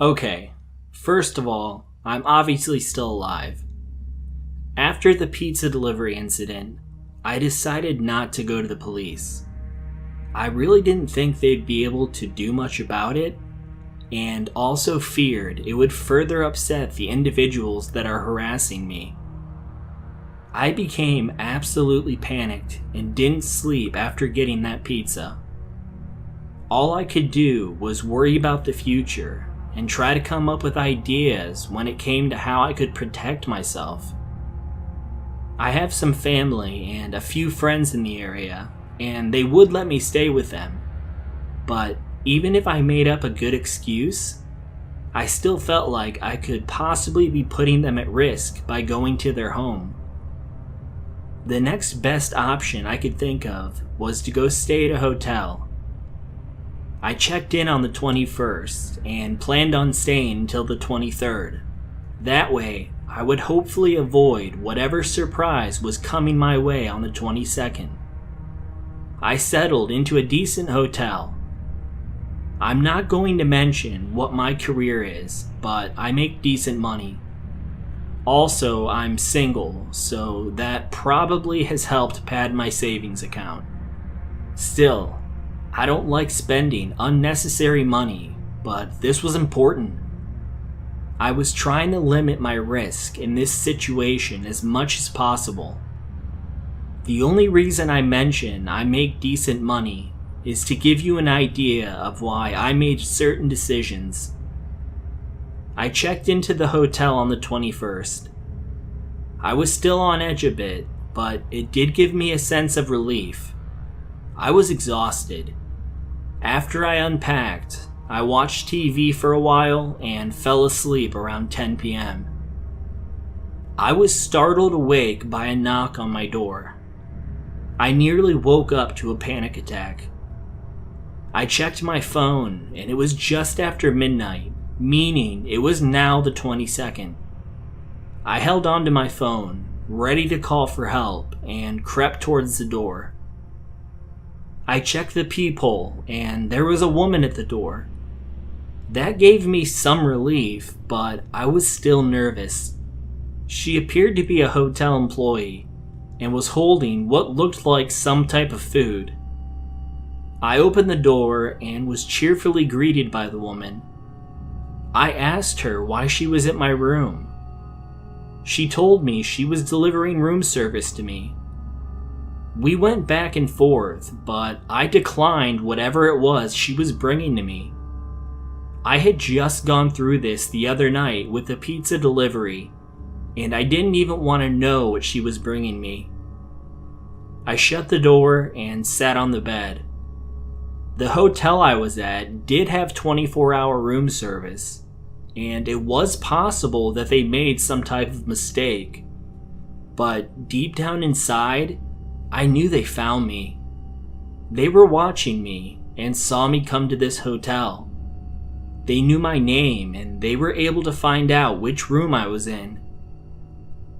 Okay, first of all, I'm obviously still alive. After the pizza delivery incident, I decided not to go to the police. I really didn't think they'd be able to do much about it, and also feared it would further upset the individuals that are harassing me. I became absolutely panicked and didn't sleep after getting that pizza. All I could do was worry about the future and try to come up with ideas when it came to how I could protect myself. I have some family and a few friends in the area, and they would let me stay with them. But even if I made up a good excuse, I still felt like I could possibly be putting them at risk by going to their home. The next best option I could think of was to go stay at a hotel. I checked in on the 21st and planned on staying until the 23rd. That way, I would hopefully avoid whatever surprise was coming my way on the 22nd. I settled into a decent hotel. I'm not going to mention what my career is, but I make decent money. Also, I'm single, so that probably has helped pad my savings account. Still, I don't like spending unnecessary money, but this was important. I was trying to limit my risk in this situation as much as possible. The only reason I mention I make decent money is to give you an idea of why I made certain decisions. I checked into the hotel on the 21st. I was still on edge a bit, but it did give me a sense of relief. I was exhausted. After I unpacked, I watched TV for a while and fell asleep around 10 p.m. I was startled awake by a knock on my door. I nearly woke up to a panic attack. I checked my phone and it was just after midnight, meaning it was now the 22nd. I held onto my phone, ready to call for help, and crept towards the door. I checked the peephole, and there was a woman at the door. That gave me some relief, but I was still nervous. She appeared to be a hotel employee, and was holding what looked like some type of food. I opened the door and was cheerfully greeted by the woman. I asked her why she was at my room. She told me she was delivering room service to me. We went back and forth, but I declined whatever it was she was bringing to me. I had just gone through this the other night with a pizza delivery, and I didn't even want to know what she was bringing me. I shut the door and sat on the bed. The hotel I was at did have 24-hour room service, and it was possible that they made some type of mistake. But deep down inside, I knew they found me. They were watching me and saw me come to this hotel. They knew my name and they were able to find out which room I was in.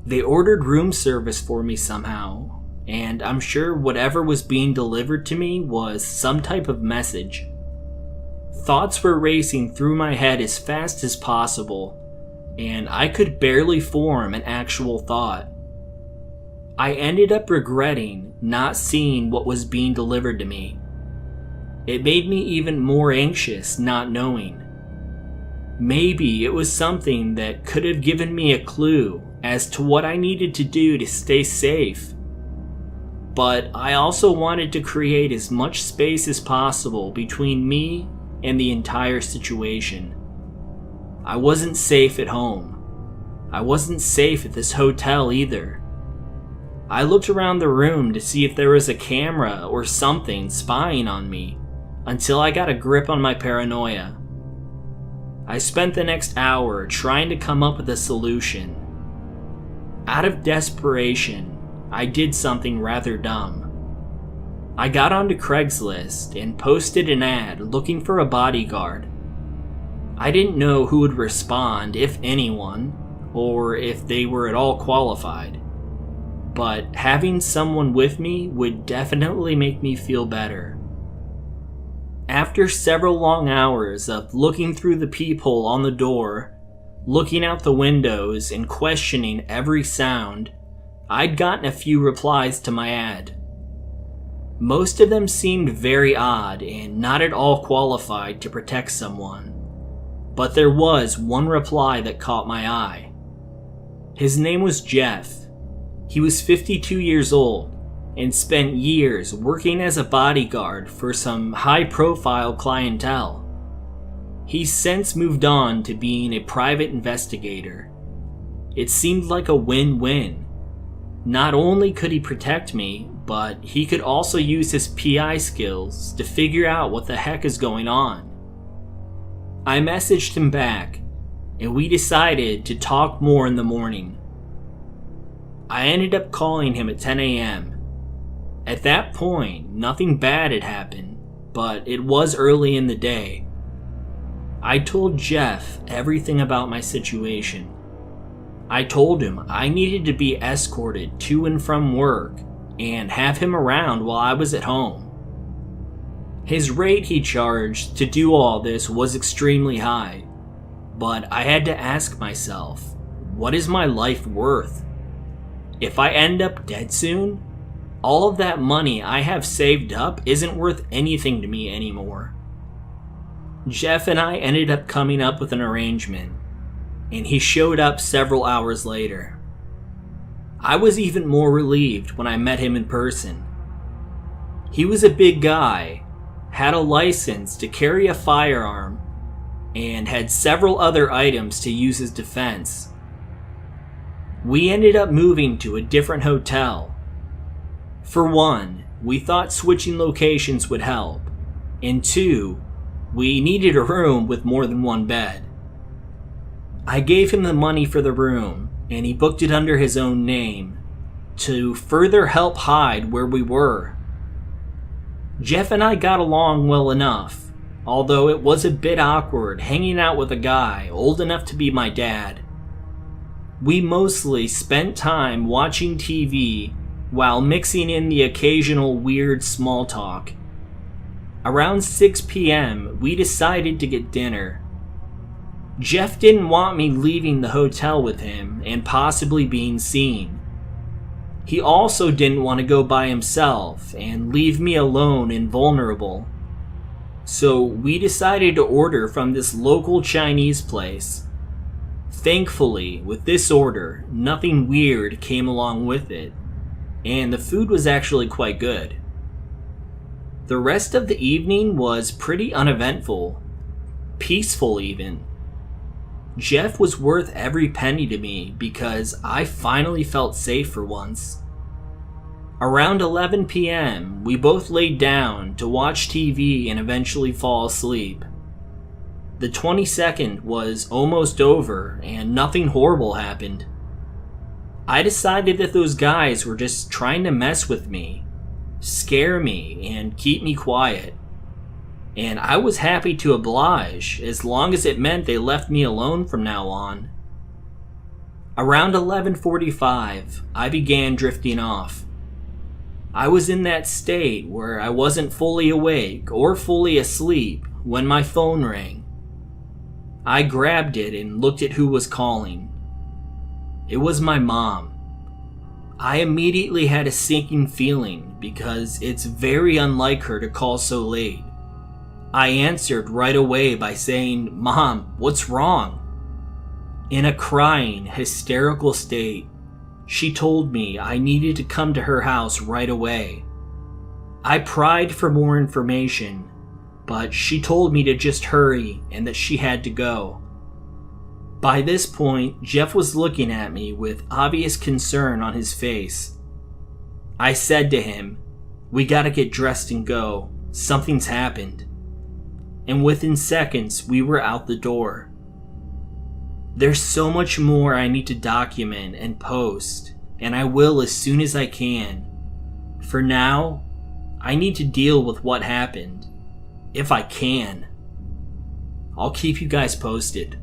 They ordered room service for me somehow, and I'm sure whatever was being delivered to me was some type of message. Thoughts were racing through my head as fast as possible, and I could barely form an actual thought. I ended up regretting not seeing what was being delivered to me. It made me even more anxious not knowing. Maybe it was something that could have given me a clue as to what I needed to do to stay safe. But I also wanted to create as much space as possible between me and the entire situation. I wasn't safe at home. I wasn't safe at this hotel either. I looked around the room to see if there was a camera or something spying on me, until I got a grip on my paranoia. I spent the next hour trying to come up with a solution. Out of desperation, I did something rather dumb. I got onto Craigslist and posted an ad looking for a bodyguard. I didn't know who would respond, if anyone, or if they were at all qualified. But having someone with me would definitely make me feel better. After several long hours of looking through the peephole on the door, looking out the windows, and questioning every sound, I'd gotten a few replies to my ad. Most of them seemed very odd and not at all qualified to protect someone, but there was one reply that caught my eye. His name was Jeff. He was 52 years old and spent years working as a bodyguard for some high-profile clientele. He's since moved on to being a private investigator. It seemed like a win-win. Not only could he protect me, but he could also use his PI skills to figure out what the heck is going on. I messaged him back, and we decided to talk more in the morning. I ended up calling him at 10 a.m. At that point, nothing bad had happened, but it was early in the day. I told Jeff everything about my situation. I told him I needed to be escorted to and from work and have him around while I was at home. His rate he charged to do all this was extremely high, but I had to ask myself, what is my life worth? If I end up dead soon, all of that money I have saved up isn't worth anything to me anymore. Jeff and I ended up coming up with an arrangement, and he showed up several hours later. I was even more relieved when I met him in person. He was a big guy, had a license to carry a firearm, and had several other items to use as defense. We ended up moving to a different hotel. For one, we thought switching locations would help, and two, we needed a room with more than one bed. I gave him the money for the room, and he booked it under his own name to further help hide where we were. Jeff and I got along well enough, although it was a bit awkward hanging out with a guy old enough to be my dad. We mostly spent time watching TV while mixing in the occasional weird small talk. Around 6 p.m., we decided to get dinner. Jeff didn't want me leaving the hotel with him and possibly being seen. He also didn't want to go by himself and leave me alone and vulnerable. So we decided to order from this local Chinese place. Thankfully, with this order, nothing weird came along with it, and the food was actually quite good. The rest of the evening was pretty uneventful, peaceful even. Jeff was worth every penny to me because I finally felt safe for once. Around 11 p.m., we both laid down to watch TV and eventually fall asleep. The 22nd was almost over and nothing horrible happened. I decided that those guys were just trying to mess with me, scare me, and keep me quiet. And I was happy to oblige as long as it meant they left me alone from now on. Around 11:45, I began drifting off. I was in that state where I wasn't fully awake or fully asleep when my phone rang. I grabbed it and looked at who was calling. It was my mom. I immediately had a sinking feeling because it's very unlike her to call so late. I answered right away by saying, "Mom, what's wrong?" In a crying, hysterical state, she told me I needed to come to her house right away. I pried for more information, but she told me to just hurry and that she had to go. By this point, Jeff was looking at me with obvious concern on his face. I said to him, "We gotta get dressed and go. Something's happened." And within seconds, we were out the door. There's so much more I need to document and post, and I will as soon as I can. For now, I need to deal with what happened, if I can. I'll keep you guys posted.